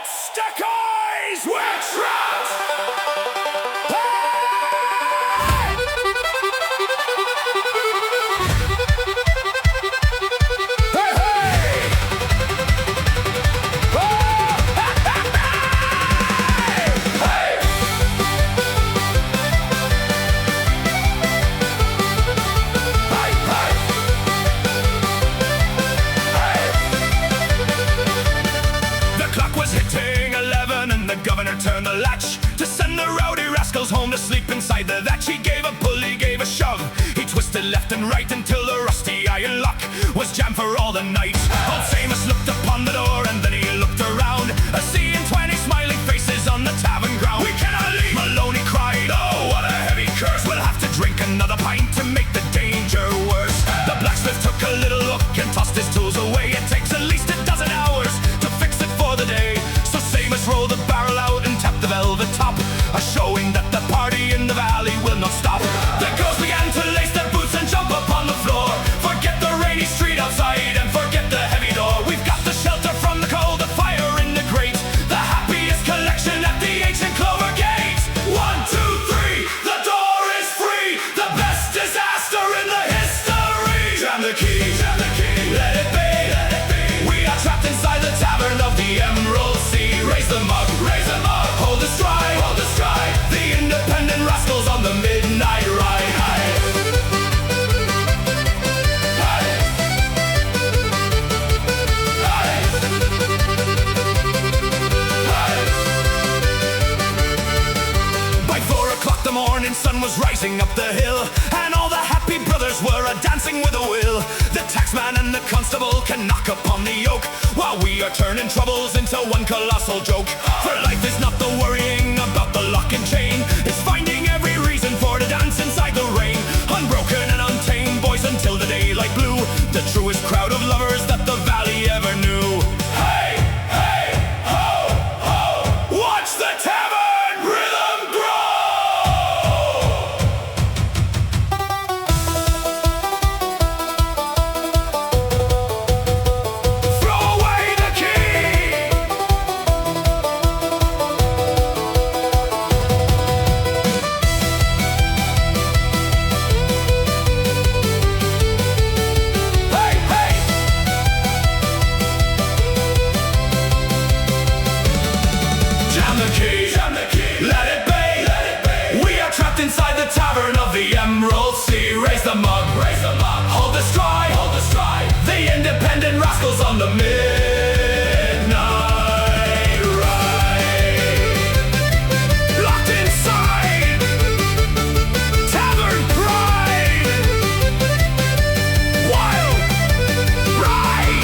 Stick eyes, witch rat! Turned the latch to send the rowdy rascals home to sleep inside the thatch. He gave a pull, he gave a shove, he twisted left and right until the rusty iron lock was jammed for all the night. Old Seamus looked upon the door and then he looked around, seeing 20 smiling faces on the tavern ground. We cannot leave, Maloney cried, oh what a heavy curse, we'll have to drink another pint to make the danger worse. The blacksmith took a little look and tossed his tools away. It takes at least a dozen hours to fix it for the day. So Seamus rolled the barrel out and tapped the velvet top, showing that the party in the valley will not stop. The girls began to lace their boots and jump upon the floor. Forget the rainy street outside and forget the heavy door. We've got the shelter from the cold, the fire in the grate, the happiest collection at the ancient Clover Gate. 1, 2, 3, the door is free, the best disaster in the history. Jam the key, let it be, we are trapped inside the tavern of the Emerald Sea. Raise the mug, hold the stride, the independent rascals on the midnight ride. By 4 o'clock the morning sun was rising up the hill, and all the happy brothers were a-dancing with a will. The taxman and the constable can knock upon the yoke, while we are turning troubles into one colossal joke. For life is not the worrying about the lock and chain, it's finding every reason for to dance inside the rain. Unbroken and untamed boys until the daylight blue, the truest crowd of lovers that the valley ever knew. Hey, hey, ho, ho, watch the tavern rhythm grow. Throw away the key. Hey, hey. Jam the key, let it be, we are trapped inside the tavern of the Emerald Sea. Raise the mug, hold the stride, the independent rascals on the midnight ride. Locked inside tavern pride, wild ride.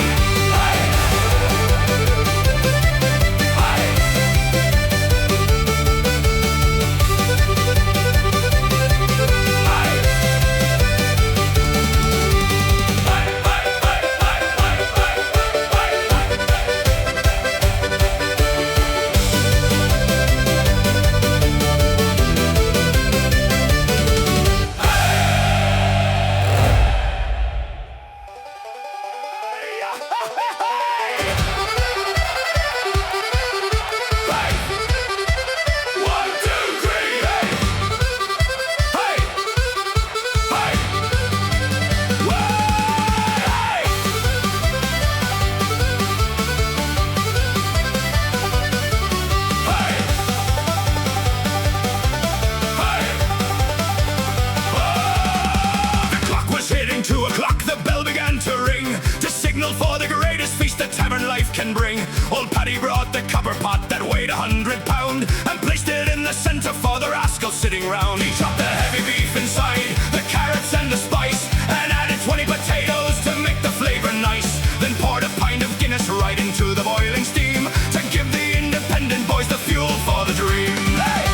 For the greatest feast that tavern life can bring, old Paddy brought the copper pot that weighed 100 pound and placed it in the center for the rascals sitting round. He chopped the heavy beef inside, the carrots and the spice, and added 20 potatoes to make the flavor nice. Then poured a pint of Guinness right into the boiling steam to give the independent boys the fuel for the dream. Hey!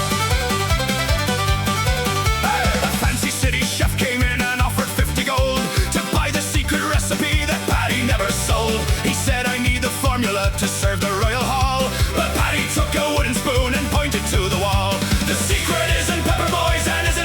A fancy city chef came in and offered 50 gold to buy the secret recipe that Paddy never sold. He said, I need the formula to serve the royal hall, but Paddy took a wooden spoon and pointed to the wall. The secret is in pepper, boys, and is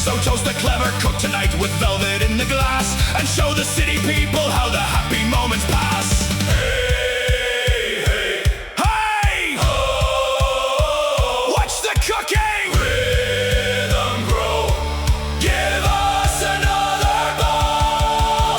So toast the clever cook tonight with velvet in the glass, and show the city people how the happy moments pass. Hey, hey, hey! Oh, watch the cooking! Rhythm grow. Give us another bowl.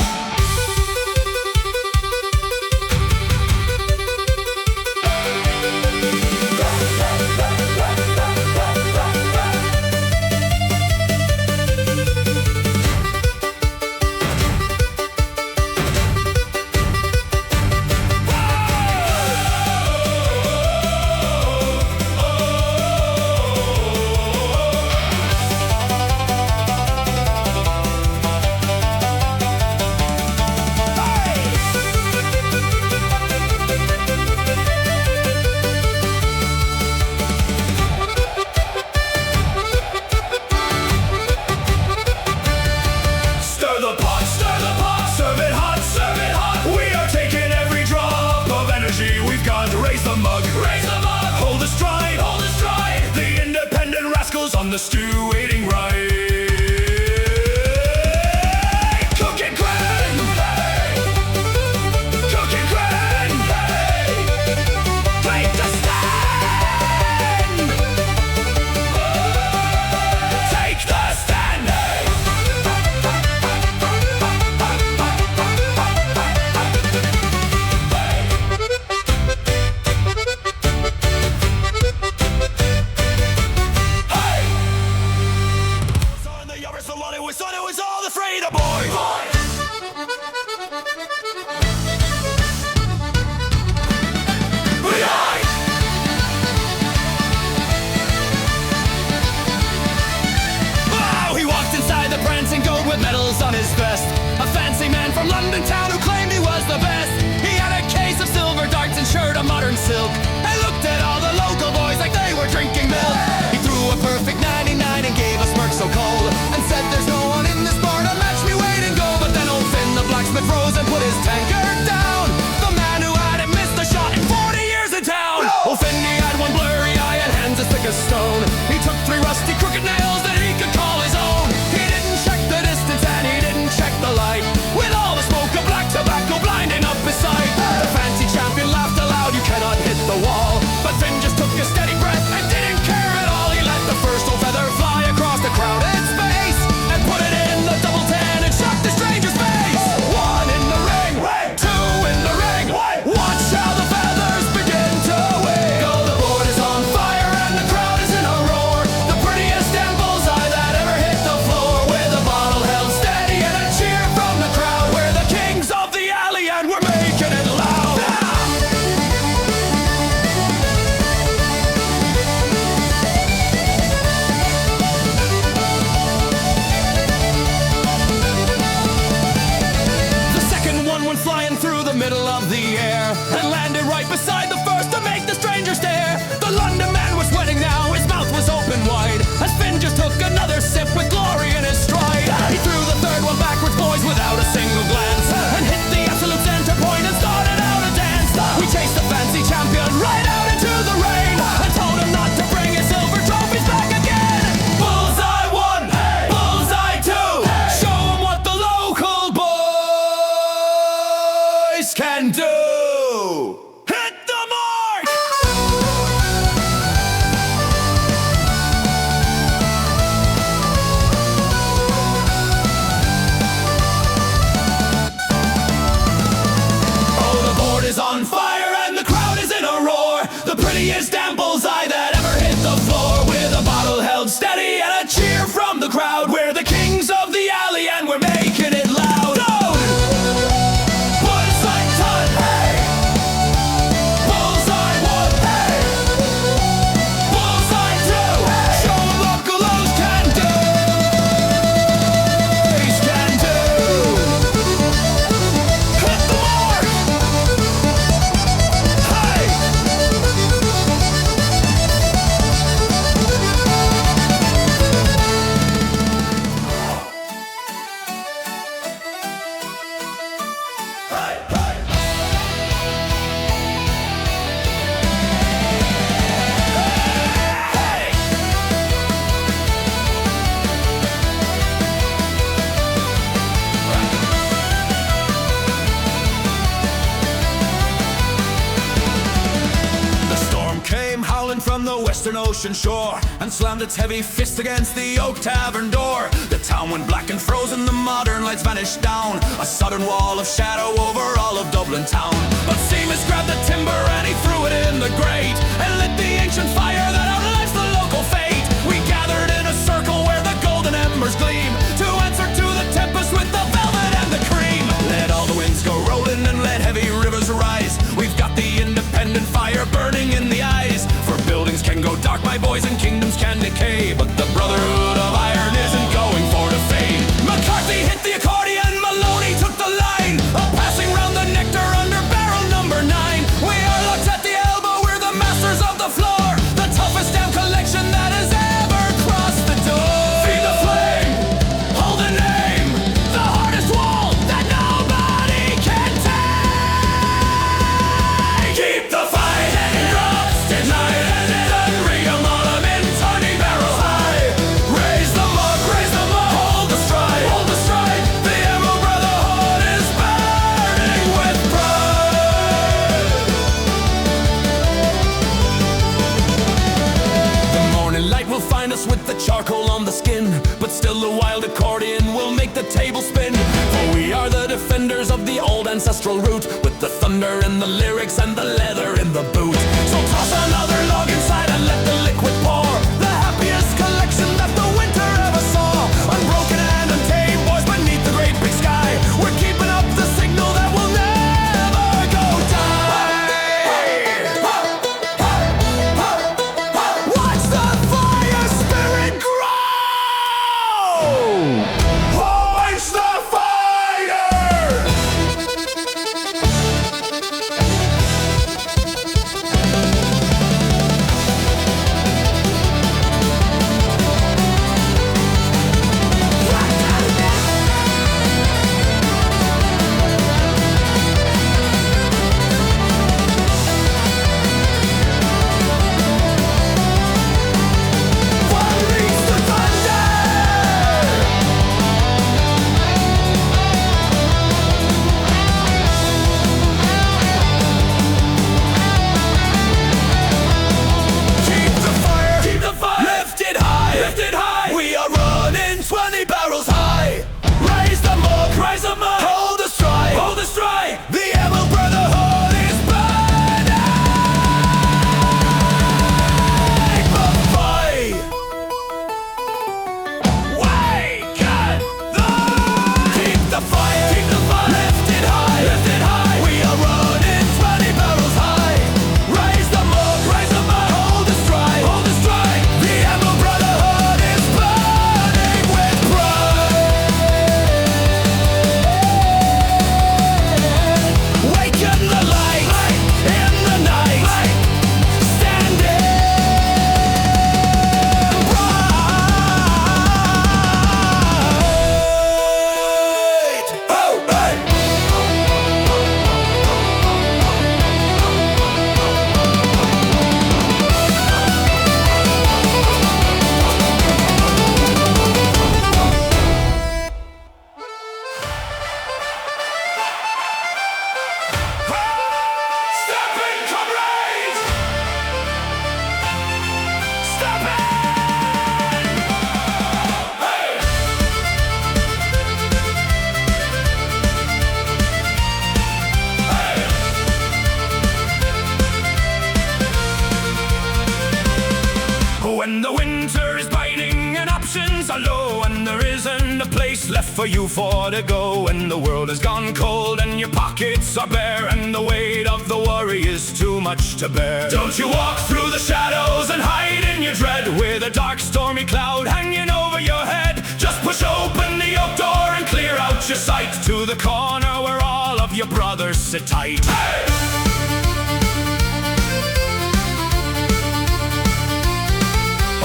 On the stew waiting right. Cooking grand, hey. Cooking grand, hey. Plate to stand. Take the stand, hey. It was all the Freda boys. Oh, he walked inside the prancing goat with medals on his vest. A fancy man from London town who claimed he was the best. He had a case of silver darts and shirt of modern silk, and looked at all the local boys like they were drinking milk. He threw a perfect 99 and gave a smirk so cold, and said there's no one in this bar to match me weight and go. But then old Finn the blacksmith rose and put his tankard down. The man who hadn't missed a shot in 40 years in town. Old Finn, he had one blurry eye and hands as thick as stone. He took 3 rusty crooked nails that he could call his own. He didn't check the distance and he didn't check the light, with all the smoke of black tobacco blinding up his sight. The fancy champion laughed aloud, you cannot hit the wall, but Finn just western ocean shore and slammed its heavy fist against the oak tavern door. The town went black and frozen, the modern lights vanished down, a sudden wall of shadow over all of Dublin town. But Seamus grabbed the timber and he threw it in the grate and lit the ancient fire that outlives the local fate. We gathered in a circle where the golden embers gleam to answer to the tempest with the velvet and the cream. Let all the winds go rolling and let heavy rivers rise. We've got the independent fire burning in the eyes. For buildings can go dark, my boys, and kingdoms can decay, but the Brotherhood of Iron isn't going for to fade. McCarthy hit the accordion, Maloney took the line, passing round the nectar under barrel number 9. We are locked at the elbow, we're the masters of the floor, the toughest damn collection that has ever crossed the door. Feed the flame, hold the name, the hardest wall that nobody can take. Keep the fight and drops tonight, and read 'em all 'em in tiny barrels high. Raise the mug, hold the stride, hold the stride. The Emerald Brotherhood is burning with pride. The morning light will find us with the charcoal on the skin, but still the wild accordion will make the table spin. For we are the defenders of the old ancestral root, with the thunder in the lyrics and the leather in the boot. So toss another log inside and let the liquid pour, the happiest collection that the winter ever saw. Unbroken and untamed, boys beneath the great big sky, we're keeping up the signal that will never go die. Watch the fire spirit grow! Quench the fire! Unleash the thunder! Keep the fire, lift it high, We are running 20 barrels high. Raise the mug, hold the stride, The Emerald Brotherhood is burning. But fight, wake at the keep the fire, lift it high, We are running 20 barrels high. Raise the mug, hold the stride, The Emerald Brotherhood is burning with pride. Waken the light in the night, standing bright. Oh, hey! Step in, comrades! Step in! Hey! When the winter is biting and options are low, and there isn't a place left for you to go, when the world has gone cold and your pockets are bare, and the weight of the worry is too much to bear, don't you walk through the shadows and hide in your dread, with a dark stormy cloud hanging over your head. Just push open the oak door and clear out your sight to the corner where all of your brothers sit tight. Hey!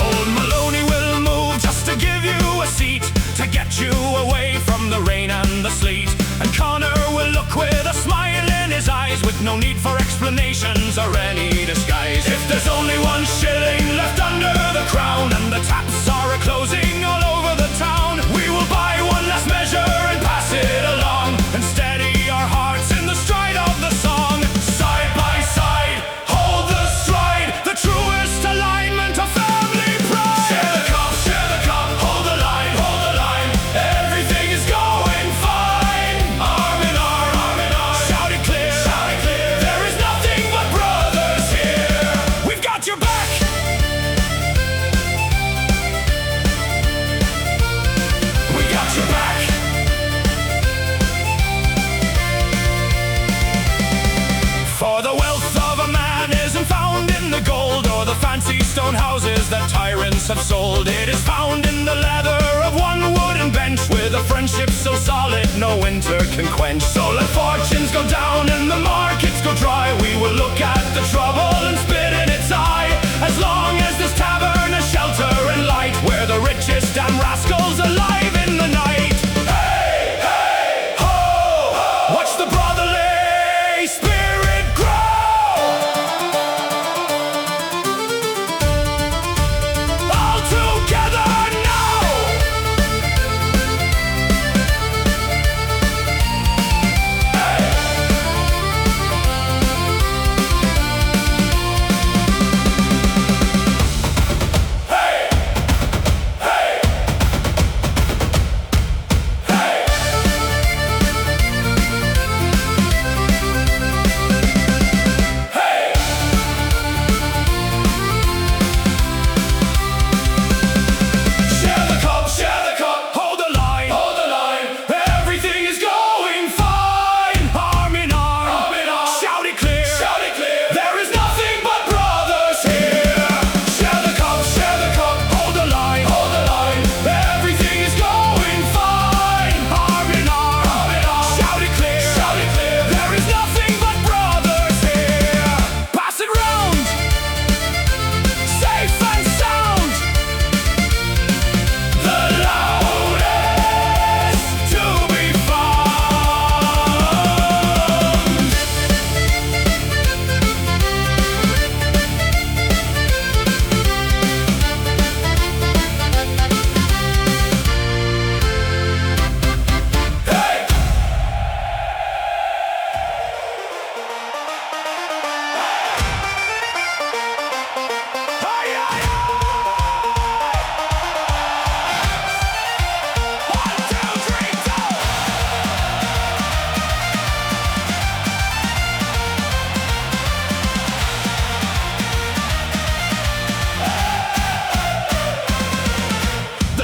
Old Maloney will move just to give you a seat, to get you away from the rain and the sleet. And Connor will look with a smile in his eyes, with no need for explanations or any disguise. If there's only 1 shilling left under the crown, and the taps are closing all over the town, we will buy 1 last measure and pass it along, and steady our hearts in the stride of the song. Side by side, hold the stride, the truest alignment others have sold. It is found in the leather of one wooden bench, with a friendship so solid no winter can quench. So let fortunes go down and the markets go dry, we will look at the trouble and spit in its eye. As long as this tavern has shelter and light, we're the richest damn rascals alive in the night. Hey, hey, ho, ho. Watch the brotherly spirit grow. All together now.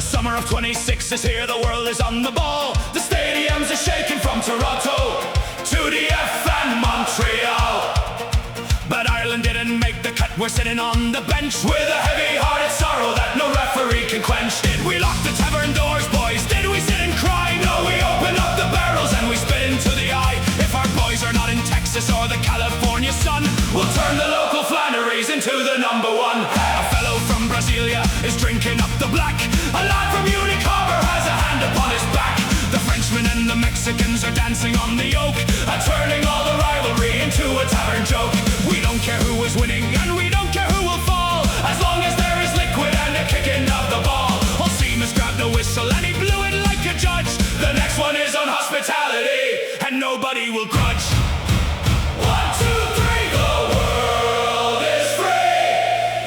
Summer of 26 is here, the world is on the ball. The stadiums are shaking from Toronto to DF and Montreal. But Ireland didn't make the cut, we're sitting on the bench with a heavy-hearted sorrow that no referee can quench. Did we lock the tavern doors, boys? Did we sit and cry? No, we open up the barrels and we spit into the eye. If our boys are not in Texas or the California sun, we'll turn the local Flanneries into the number one. A fellow from Brasilia is drinking up the black. A lad from Munich Harbor has a hand upon his back. The Frenchmen and the Mexicans are dancing on the yoke, turning all the rivalry into a tavern joke. We don't care who is winning and we don't care who will fall, as long as there is liquid and a kicking of the ball. Old Seamus grabbed the whistle and he blew it like a judge. The next one is on hospitality and nobody will grudge. 1, 2, 3, the world is free.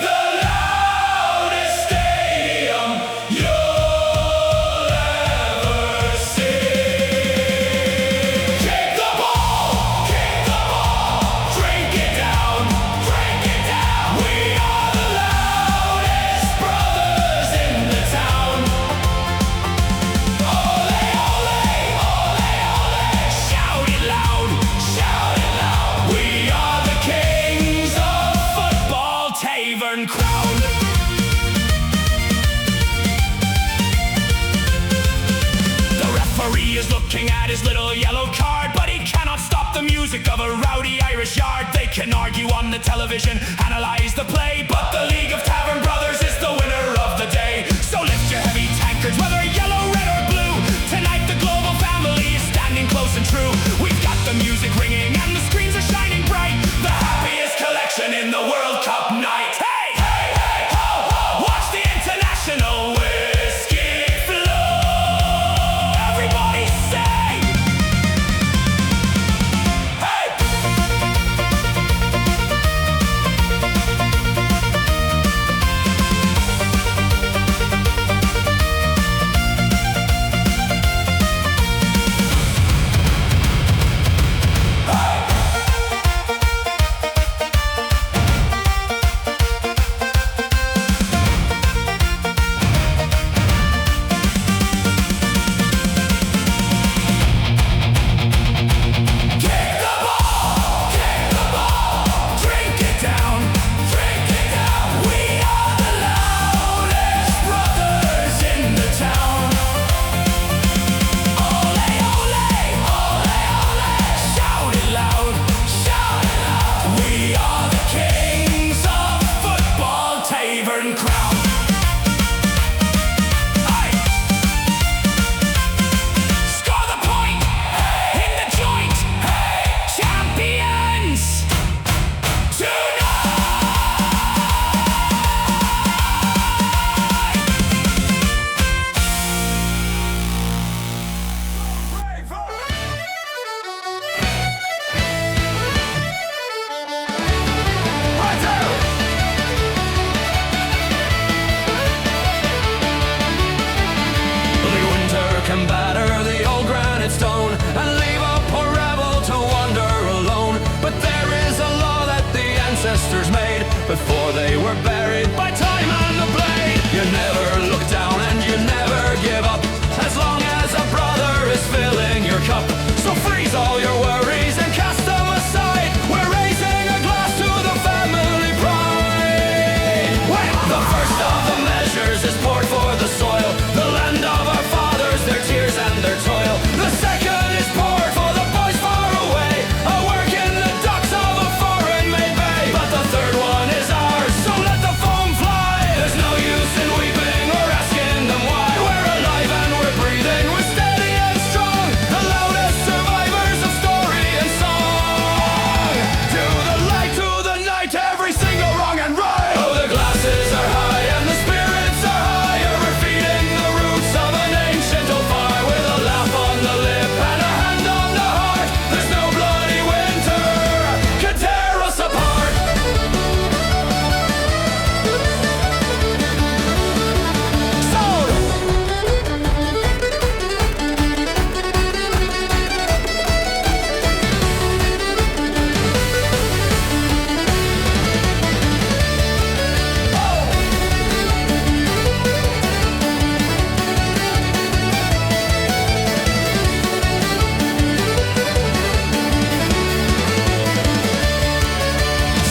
The loudest stadium you'll ever see. Kick the ball, drink it down, drink it down. We are the loudest brothers in the town. Ole, ole, ole, ole. Shout it loud, shout it loud. We are the kings of football, tavern crown. The referee is looking at his little yellow card, but he cannot stop the music of a rowdy Irish yard. They can argue on the television, analyze the play, but the League of Tavern Brothers is the winner of the day. So lift your heavy tankards, whether yellow, red or blue. Tonight the global family is standing close and true. We've got the music ringing and the screens are shining bright. The happiest collection in the World Cup night. Hey, hey, hey, ho, ho. Watch the international whiskey flow. Everybody say, hey. for they were buried by time and the blade. You never look down and you never give up, as long as a brother is filling your cup. So freeze all your worries and cast them aside. We're raising a glass to the family pride. The first of the measures is poured for the soil, the land of our fathers, their tears and their toil. The second is poured for the boys far away, a work in the docks of a foreign-made bay. But the third one is ours, so let the foam fly. There's no use in weeping or asking them why. We're alive and we're breathing, we're steady and strong, the loudest survivors of story and song. To the light, to the night, every single wrong and right. Oh, the glasses are high and the spirits are higher. We're feeding the roots of an ancient old fire, with a laugh on the lip and a hand on the heart. There's no bloody winter can tear us apart.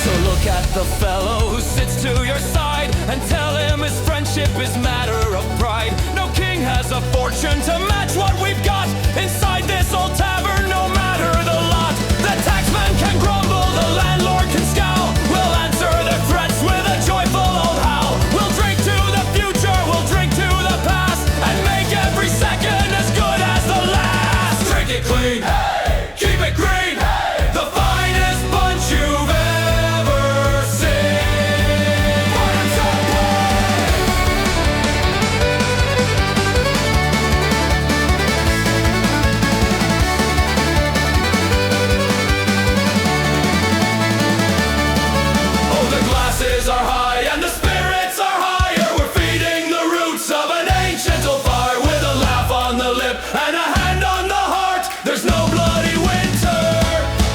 So look at the fellow who sits to your side and tell him his friendship is matter of pride. No king has a fortune to match what we've got inside this old tavern, no matter the lot. The taxman can grumble, the landlord can scowl. We'll answer their threats with a joyful old howl. We'll drink to the future, we'll drink to the past, and make every second as good as the last. Drink it clean, hey! Keep it green, hey! The finest bunch you've ever seen. Oh, the glasses are high and the spirits are higher. We're feeding the roots of an ancient old fire, with a laugh on the lip and a hand on the heart. There's no bloody winter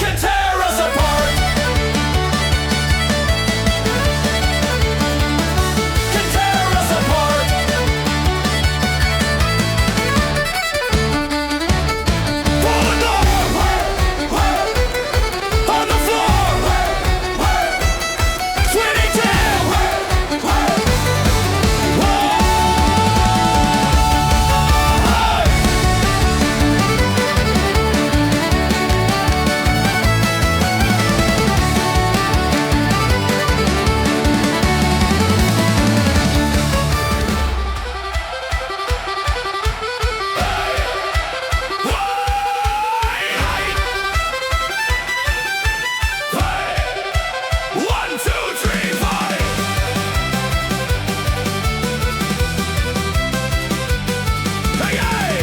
can tear us apart. Can tear us apart. On the floor, 22. One, two, three, five. Hey, hey!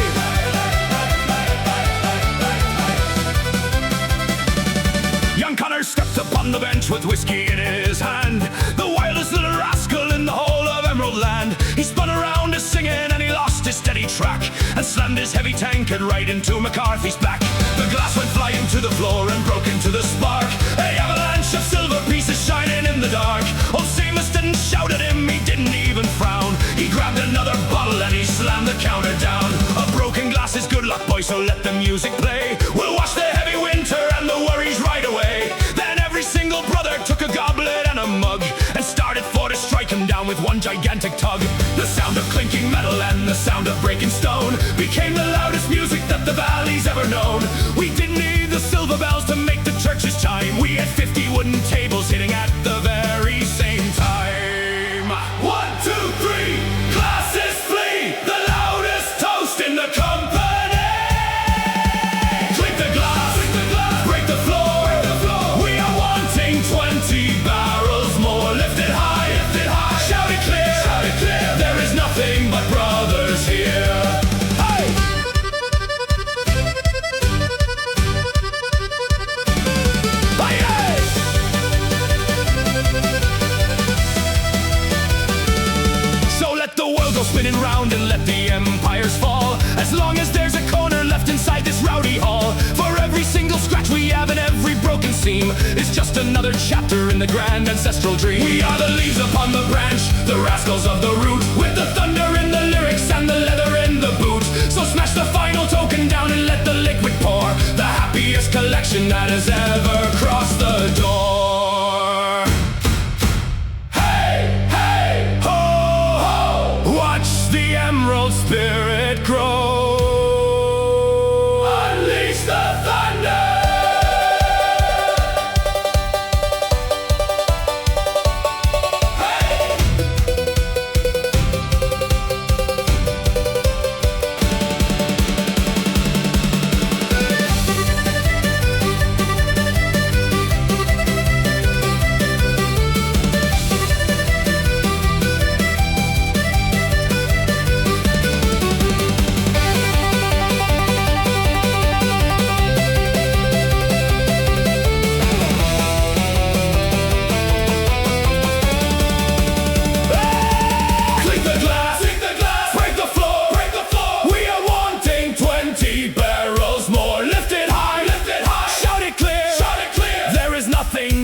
Young Connor stepped upon the bench with whiskey in his hand, the wildest little rascal in the whole of Emerald Land. He spun around his singing and he lost his steady track, and slammed his heavy tankard right into McCarthy's back. The glass went flying to the floor and broke into the spark, an avalanche of silver pieces shining in the dark. Old Seamus didn't shout at him, he didn't even frown. He grabbed another bottle and he slammed the counter down. A broken glass is good luck, boys, so let the music play. We'll wash the heavy winter and the worries right away. Then every single brother took a goblet and a mug, and started for to strike him down with one gigantic tug. The sound of clinking metal and the sound of breaking stone became the loudest music that the valley's ever known. We didn't need the silver bells to make the churches chime. We had 50 wooden tables hitting at the very same time. 1, 2, 3, glasses flee, the loudest toast in the company. Clink the glass, break the floor. We are wanting 20 barrels more. Lift it high, shout it clear. There is nothing but brothers here. Hey! So let the world go spinning round and let the empires fall, as long as the grand ancestral dream. We are the leaves upon the branch, the rascals of the root, with the thunder in the lyrics and the leather in the boot. So smash the final token down and let the liquid pour, the happiest collection that has ever crossed the door. Hey, hey, ho, ho, watch the emerald spirit grow. Unleash the thunder.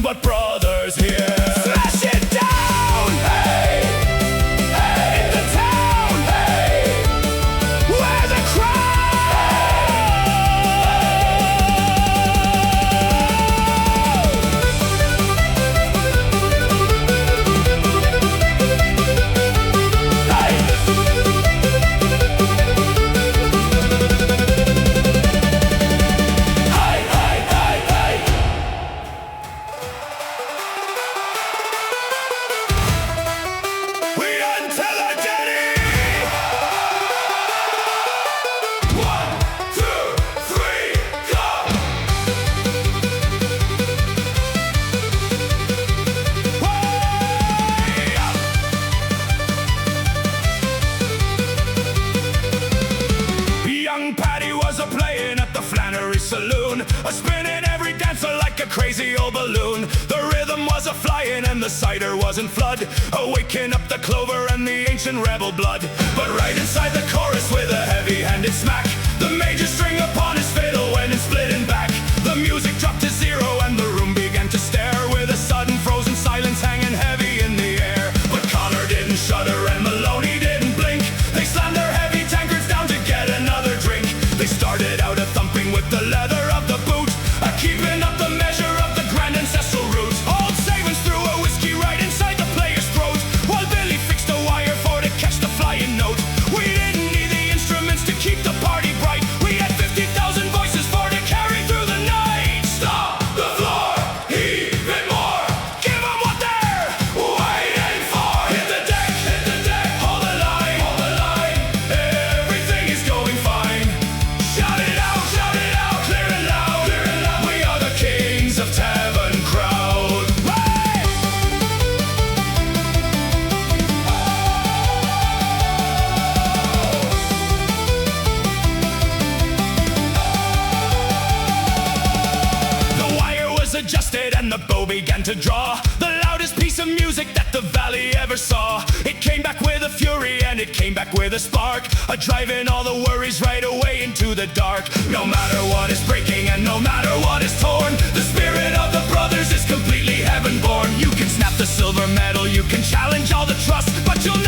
But brothers here, smash it down, hey, hey, in the town, hey, where the saloon, a spinning every dancer like a crazy old balloon. The rhythm was a flying and the cider was in flood, awaking up the clover and the ancient rebel blood. But right inside the chorus with a heavy-handed smack, the major string upon his fiddle went and split in back. The music dropped to zero and the room began to stare, with a sudden frozen silence hanging heavy in the air. But Connor didn't shudder and Maloney didn't blink. They slammed their heavy tankards down to get another drink. They started out a thumping with the leather of the boot, keeping up the measure of the grand ancestral root. Old Savins threw a whiskey right inside the player's throat, while Billy fixed a wire for to catch the flying note. We didn't need the instruments to keep the party bright. We had 50,000 voices for to carry through the night. Stop the floor, heave it more, give them what they're waiting for. Hit the deck, hold the line, everything is going fine. Shout it out, clear it loud, we are the kings of tavern crowd. Hey! The wire was adjusted and the bow began to draw, the loudest piece of music that the valley ever saw. It came back with a fury and it came back with a spark, driving all the worries right away into the dark. No matter what is breaking and no matter what is torn, the spirit of the brothers is completely heaven born. You can snap the silver medal, you can challenge all the trust, but you'll